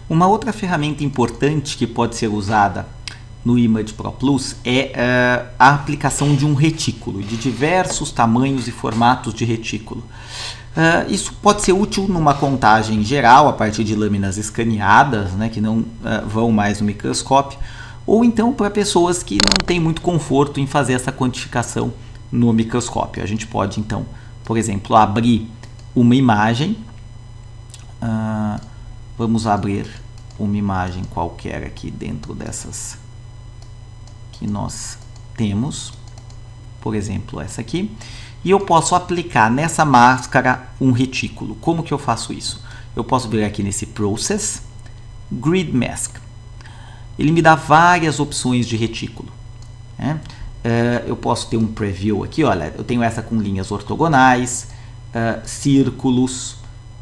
Uma outra ferramenta importante que pode ser usada no Image Pro Plus é a aplicação de um retículo, de diversos tamanhos e formatos de retículo. Isso pode ser útil numa contagem geral, a partir de lâminas escaneadas, né, que não vão mais no microscópio, ou então para pessoas que não têm muito conforto em fazer essa quantificação no microscópio. A gente pode, então, por exemplo, abrir uma imagem. Vamos abrir uma imagem qualquer aqui dentro dessas que nós temos, por exemplo, essa aqui, e eu posso aplicar nessa máscara um retículo. Como que eu faço isso? Eu posso vir aqui nesse Process, Grid Mask. Ele me dá várias opções de retículo, né? Eu posso ter um preview aqui, olha, eu tenho essa com linhas ortogonais, círculos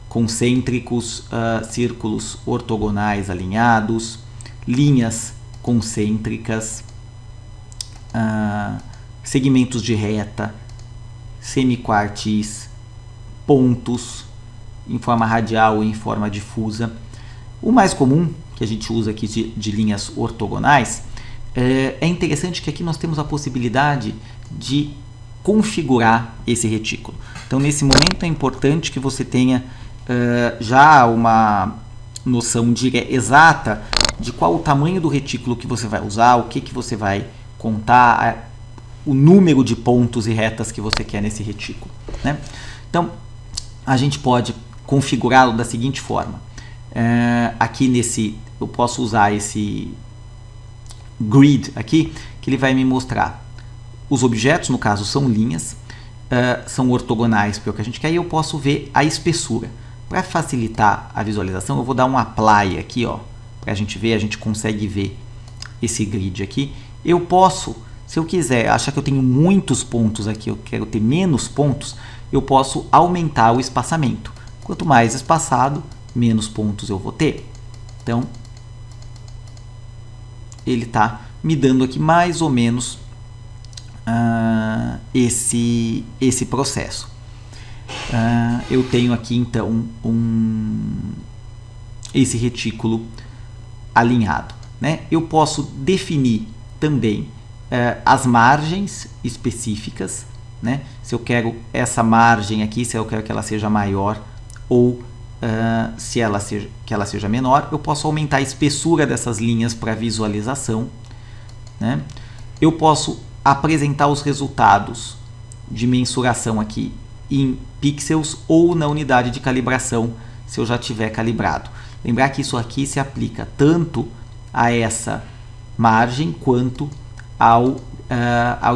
concêntricos, círculos ortogonais alinhados, linhas concêntricas, segmentos de reta, semiquartis, pontos em forma radial e em forma difusa. O mais comum que a gente usa aqui de linhas ortogonais, é interessante que aqui nós temos a possibilidade de configurar esse retículo. Então, nesse momento é importante que você tenha já uma noção exata de qual o tamanho do retículo que você vai usar, o que você vai contar, o número de pontos e retas que você quer nesse retículo, né? Então, a gente pode configurá-lo da seguinte forma. Aqui eu posso usar esse grid aqui, que ele vai me mostrar os objetos, no caso são linhas, são ortogonais para o que a gente quer, e eu posso ver a espessura. Para facilitar a visualização, eu vou dar um apply aqui, ó, para a gente ver, a gente consegue ver esse grid aqui. Eu posso, se eu quiser, achar que eu tenho muitos pontos aqui, eu quero ter menos pontos, eu posso aumentar o espaçamento. Quanto mais espaçado, menos pontos eu vou ter. Então, ele está me dando aqui mais ou menos esse processo. Eu tenho aqui então esse retículo alinhado, né? Eu posso definir também as margens específicas, né? Se eu quero essa margem aqui, se eu quero que ela seja maior ou que ela seja menor. Eu posso aumentar a espessura dessas linhas para visualização, né? Eu posso apresentar os resultados de mensuração aqui em pixels ou na unidade de calibração, se eu já tiver calibrado. Lembrar que isso aqui se aplica tanto a essa margem quanto ao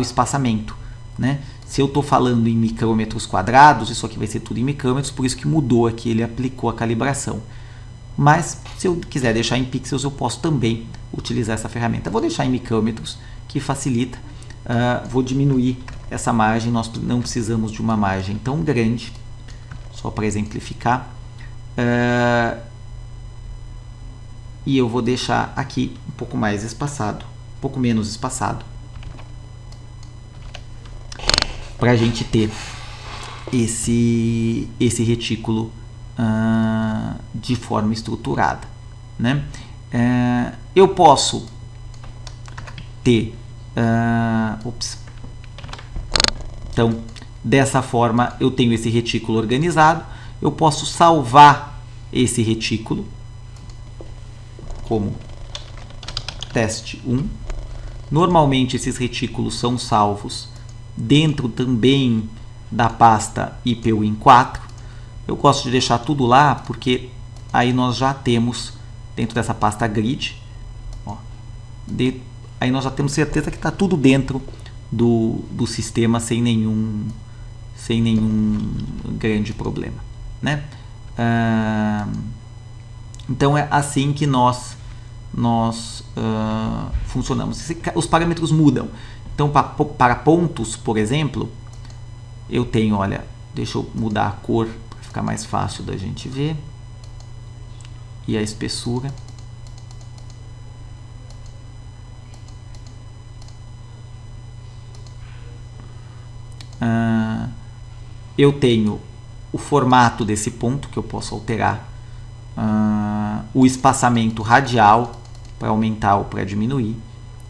espaçamento, né? Se eu estou falando em micrômetros quadrados, isso aqui vai ser tudo em micrômetros, por isso que mudou aqui, ele aplicou a calibração. Mas se eu quiser deixar em pixels, eu posso também utilizar essa ferramenta. Vou deixar em micrômetros, que facilita. Vou diminuir essa margem, nós não precisamos de uma margem tão grande, só para exemplificar. E eu vou deixar aqui um pouco mais espaçado, um pouco menos espaçado, para a gente ter esse retículo de forma estruturada, né? Eu posso ter então, dessa forma eu tenho esse retículo organizado. Eu posso salvar esse retículo como teste 1. Normalmente esses retículos são salvos dentro também da pasta IPWin4. Eu gosto de deixar tudo lá porque aí nós já temos dentro dessa pasta grid, ó, aí nós já temos certeza que está tudo dentro do sistema sem nenhum grande problema, né? Então é assim que nós funcionamos. Os parâmetros mudam. Então, para pontos, por exemplo, eu tenho, olha, deixa eu mudar a cor para ficar mais fácil da gente ver, e a espessura. Eu tenho o formato desse ponto que eu posso alterar, o espaçamento radial para aumentar ou para diminuir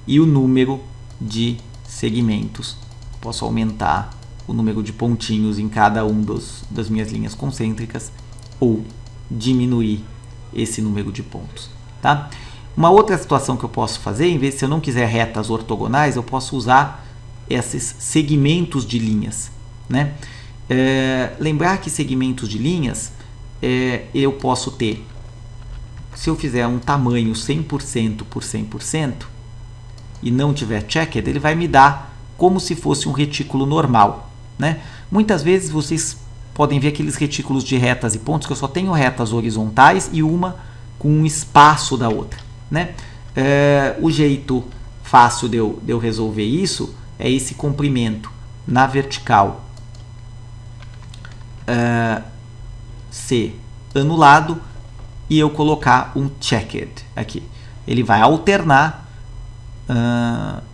e o número de segmentos. Posso aumentar o número de pontinhos em cada das minhas linhas concêntricas ou diminuir esse número de pontos, tá? Uma outra situação que eu posso fazer, em vez de, se eu não quiser retas ortogonais, eu posso usar esses segmentos de linhas, né? Lembrar que segmentos de linhas eu posso ter, se eu fizer um tamanho 100% por 100% e não tiver checked, ele vai me dar como se fosse um retículo normal, né? Muitas vezes vocês podem ver aqueles retículos de retas e pontos que eu só tenho retas horizontais e uma com um espaço da outra, né? O jeito fácil de eu resolver isso é esse comprimento na vertical ser anulado e eu colocar um checked aqui. Ele vai alternar,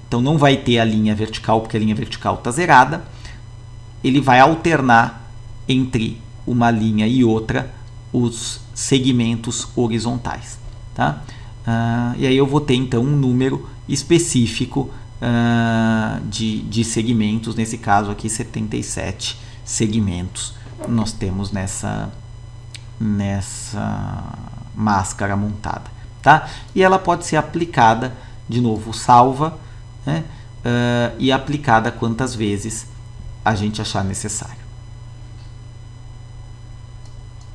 então não vai ter a linha vertical, porque a linha vertical está zerada. Ele vai alternar entre uma linha e outra os segmentos horizontais, tá? E aí eu vou ter então um número específico de segmentos, nesse caso aqui 77 segmentos nós temos nessa máscara montada, tá? E ela pode ser aplicada, de novo, salva, né? E aplicada quantas vezes a gente achar necessário.